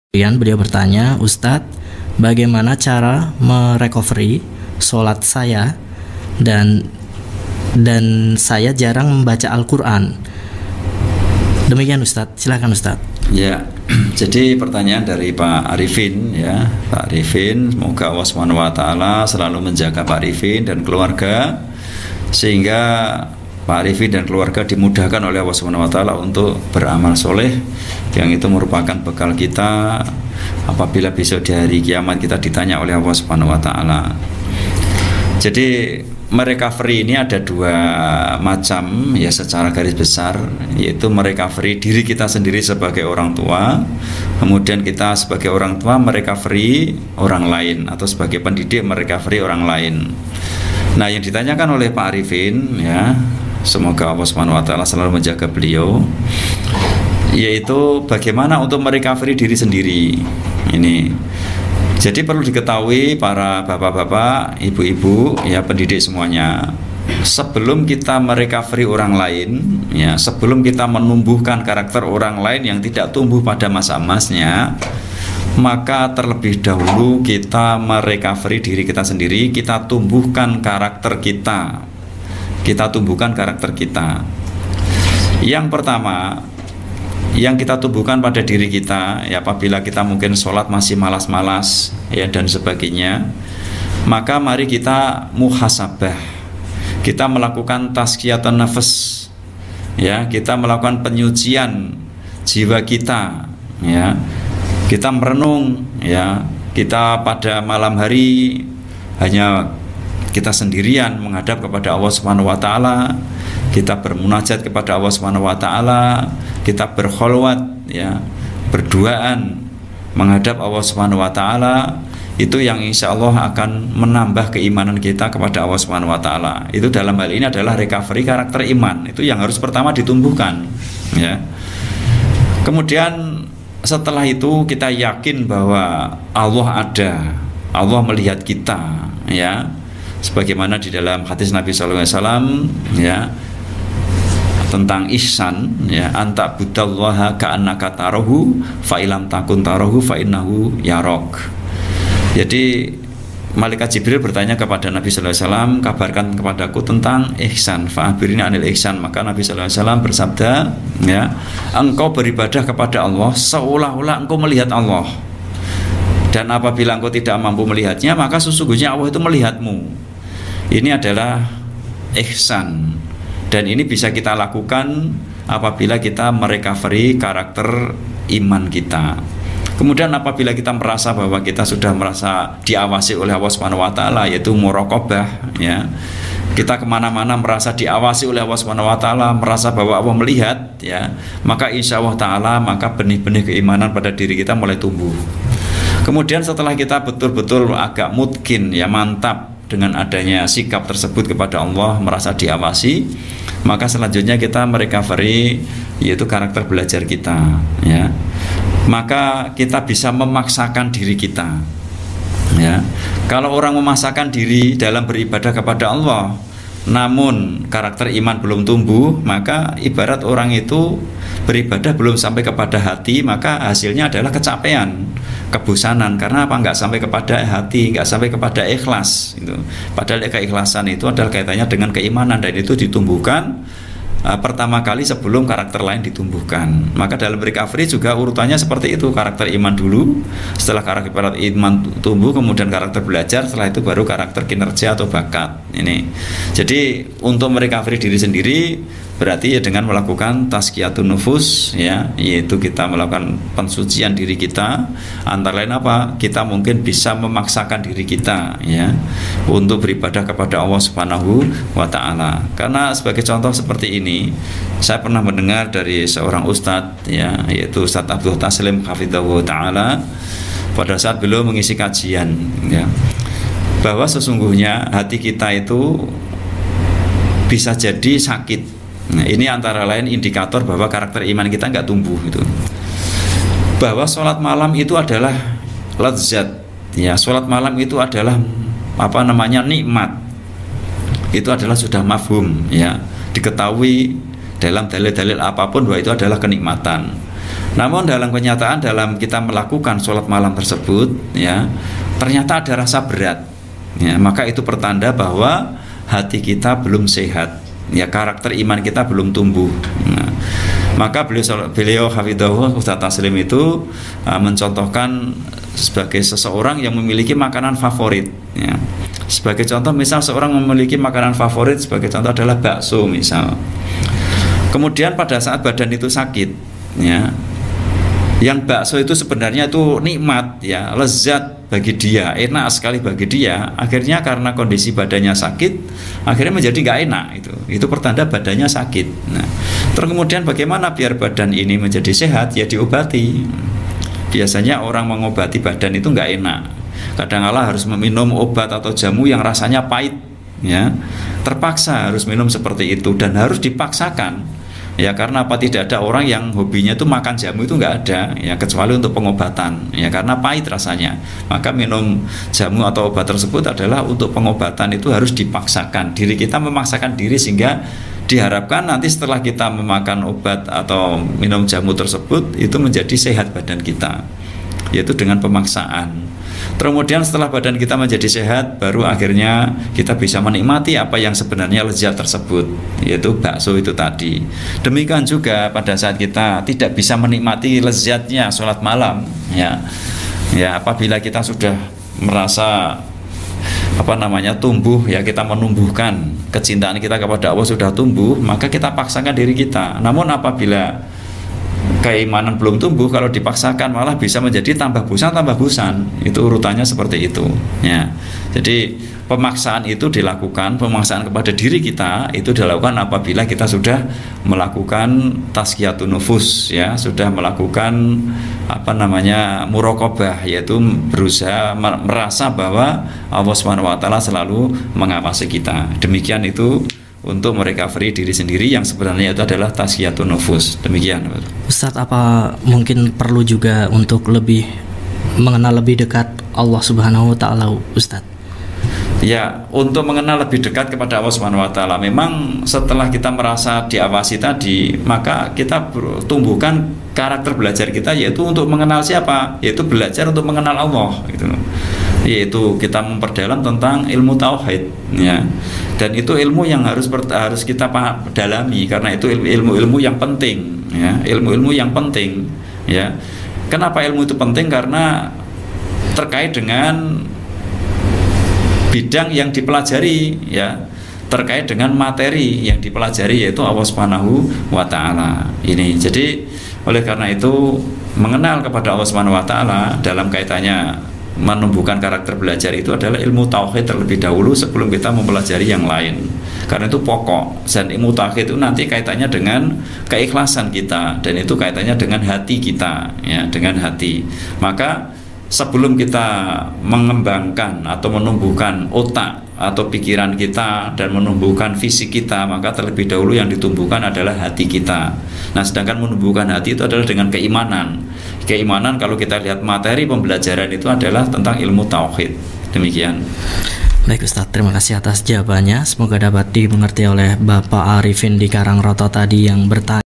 Kemudian beliau bertanya, Ustadz, bagaimana cara merecovery sholat saya dan saya jarang membaca Al-Quran. Demikian Ustadz, silakan Ustadz. Ya, jadi pertanyaan dari Pak Arifin ya, Pak Arifin, semoga Allah SWT selalu menjaga Pak Arifin dan keluarga sehingga Pak Arifin dan keluarga dimudahkan oleh Allah SWT untuk beramal soleh yang itu merupakan bekal kita apabila besok di hari kiamat kita ditanya oleh Allah SWT. Jadi merecovery ini ada dua macam ya secara garis besar, yaitu merecovery diri kita sendiri sebagai orang tua, kemudian kita sebagai orang tua merecovery orang lain, atau sebagai pendidik merecovery orang lain. Nah, yang ditanyakan oleh Pak Arifin ya, semoga Allah SWT selalu menjaga beliau, yaitu bagaimana untuk merecovery diri sendiri ini. Jadi perlu diketahui para bapak-bapak, ibu-ibu, ya pendidik semuanya, sebelum kita merecovery orang lain, ya sebelum kita menumbuhkan karakter orang lain yang tidak tumbuh pada masa emasnya, maka terlebih dahulu kita merecovery diri kita sendiri, kita tumbuhkan karakter kita. Kita tumbuhkan karakter kita. Yang pertama, yang kita tumbuhkan pada diri kita, ya apabila kita mungkin sholat masih malas-malas ya dan sebagainya, maka mari kita muhasabah, kita melakukan tazkiyatun nafas, ya kita melakukan penyucian jiwa kita, ya kita merenung, ya kita pada malam hari hanya kita sendirian menghadap kepada Allah Subhanahu wa taala, kita bermunajat kepada Allah Subhanahu wa taala, kita berkholwat ya, berduaan menghadap Allah Subhanahu wa taala, itu yang insya Allah akan menambah keimanan kita kepada Allah Subhanahu wa taala. Itu dalam hal ini adalah recovery karakter iman. Itu yang harus pertama ditumbuhkan ya. Kemudian setelah itu kita yakin bahwa Allah ada, Allah melihat kita ya. Sebagaimana di dalam hadis Nabi SAW ya, tentang ihsan ya, anta budallaha ka'annaka tarahu fa ilam takun tarahu fa innahu yarok. Jadi malaikat Jibril bertanya kepada Nabi SAW, kabarkan kepadaku tentang ihsan, fa'abirni anil ihsan. Maka Nabi SAW bersabda ya, engkau beribadah kepada Allah seolah-olah engkau melihat Allah, dan apabila engkau tidak mampu melihatnya, maka sesungguhnya Allah itu melihatmu. Ini adalah ihsan, dan ini bisa kita lakukan apabila kita merecovery karakter iman kita. Kemudian apabila kita merasa bahwa kita sudah merasa diawasi oleh Allah Subhanahu wa taala, yaitu muraqabah ya, kita kemana-mana merasa diawasi oleh Allah Subhanahu wa taala, merasa bahwa Allah melihat ya, maka insya Allah taala maka benih-benih keimanan pada diri kita mulai tumbuh. Kemudian setelah kita betul-betul agak mungkin ya, mantap dengan adanya sikap tersebut kepada Allah, merasa diawasi, maka selanjutnya kita merecovery yaitu karakter belajar kita ya. Maka kita bisa memaksakan diri kita ya. Kalau orang memaksakan diri dalam beribadah kepada Allah namun karakter iman belum tumbuh, maka ibarat orang itu beribadah belum sampai kepada hati, maka hasilnya adalah kecapean, kebosanan. Karena apa? Nggak sampai kepada hati, nggak sampai kepada ikhlas itu. Padahal keikhlasan itu adalah kaitannya dengan keimanan, dan itu ditumbuhkan pertama kali sebelum karakter lain ditumbuhkan. Maka dalam recovery juga urutannya seperti itu, karakter iman dulu, setelah karakter iman tumbuh, kemudian karakter belajar, setelah itu baru karakter kinerja atau bakat ini. Jadi untuk merecovery diri sendiri berarti ya dengan melakukan tazkiyatun nufus ya, yaitu kita melakukan pensucian diri kita. Antara lain apa? Kita mungkin bisa memaksakan diri kita ya untuk beribadah kepada Allah Subhanahu wa taala. Karena sebagai contoh seperti ini, saya pernah mendengar dari seorang ustadz ya, yaitu Ustadz Abdul Taslim hafidhahu taala, pada saat beliau mengisi kajian ya, bahwa sesungguhnya hati kita itu bisa jadi sakit. Nah, ini antara lain indikator bahwa karakter iman kita nggak tumbuh itu. Bahwa sholat malam itu adalah lezat, ya sholat malam itu adalah apa namanya, nikmat. Itu adalah sudah mafhum ya, diketahui dalam dalil-dalil apapun bahwa itu adalah kenikmatan. Namun dalam kenyataan, dalam kita melakukan sholat malam tersebut, ya, ternyata ada rasa berat, ya, maka itu pertanda bahwa hati kita belum sehat, ya, karakter iman kita belum tumbuh. Nah, maka beliau hafidhahullah Ustaz Taslim itu mencontohkan sebagai seseorang yang memiliki makanan favorit, ya. Sebagai contoh, misal seorang memiliki makanan favorit, sebagai contoh adalah bakso misal. Kemudian pada saat badan itu sakit, ya, yang bakso itu sebenarnya itu nikmat, ya, lezat bagi dia, enak sekali bagi dia. Akhirnya karena kondisi badannya sakit, akhirnya menjadi nggak enak. Itu pertanda badannya sakit. Nah, terus kemudian bagaimana biar badan ini menjadi sehat? Ya diobati. Biasanya orang mengobati badan itu nggak enak. Kadang-kala harus meminum obat atau jamu yang rasanya pahit, ya, terpaksa harus minum seperti itu dan harus dipaksakan, ya, karena apa? Tidak ada orang yang hobinya itu makan jamu, itu nggak ada, ya, kecuali untuk pengobatan, ya, karena pahit rasanya. Maka minum jamu atau obat tersebut adalah untuk pengobatan, itu harus dipaksakan. Diri kita memaksakan diri sehingga diharapkan nanti setelah kita memakan obat atau minum jamu tersebut itu menjadi sehat badan kita, yaitu dengan pemaksaan. Kemudian setelah badan kita menjadi sehat, baru akhirnya kita bisa menikmati apa yang sebenarnya lezat tersebut, yaitu bakso itu tadi. Demikian juga pada saat kita tidak bisa menikmati lezatnya sholat malam, ya, ya, apabila kita sudah merasa tumbuh, ya, kita menumbuhkan kecintaan kita kepada Allah sudah tumbuh, maka kita paksakan diri kita. Namun apabila keimanan belum tumbuh, kalau dipaksakan malah bisa menjadi tambah bosan. Itu urutannya seperti itu, ya. Jadi pemaksaan itu dilakukan, pemaksaan kepada diri kita itu dilakukan apabila kita sudah melakukan tazkiyatun nufus, ya, sudah melakukan muraqabah, yaitu berusaha merasa bahwa Allah SWT selalu mengawasi kita. Demikian itu untuk merecovery diri sendiri yang sebenarnya itu adalah tazkiyatun nufus. Demikian, Ustadz, apa mungkin perlu juga untuk lebih mengenal lebih dekat Allah Subhanahu wa taala, Ustadz? Ya, untuk mengenal lebih dekat kepada Allah Subhanahu wa taala, memang setelah kita merasa diawasi tadi, maka kita tumbuhkan karakter belajar kita, yaitu untuk mengenal siapa? Yaitu belajar untuk mengenal Allah, gitu. Yaitu kita memperdalam tentang ilmu tauhid, ya. Dan itu ilmu yang harus kita dalami, karena itu ilmu-ilmu yang penting, ya, ilmu-ilmu yang penting, ya. Kenapa ilmu itu penting? Karena terkait dengan bidang yang dipelajari, ya, terkait dengan materi yang dipelajari, yaitu Allah Subhanahu wa taala. Ini. Jadi oleh karena itu mengenal kepada Allah Subhanahu wa taala dalam kaitannya menumbuhkan karakter belajar itu adalah ilmu tauhid terlebih dahulu sebelum kita mempelajari yang lain. Karena itu pokok, dan ilmu tauhid itu nanti kaitannya dengan keikhlasan kita, dan itu kaitannya dengan hati kita, ya, dengan hati. Maka sebelum kita mengembangkan atau menumbuhkan otak atau pikiran kita dan menumbuhkan fisik kita, maka terlebih dahulu yang ditumbuhkan adalah hati kita. Nah, sedangkan menumbuhkan hati itu adalah dengan keimanan. Keimanan, kalau kita lihat materi pembelajaran itu adalah tentang ilmu tauhid. Demikian. Baik Ustadz, terima kasih atas jawabannya. Semoga dapat dimengerti oleh Bapak Arifin di Karangroto tadi yang bertanya.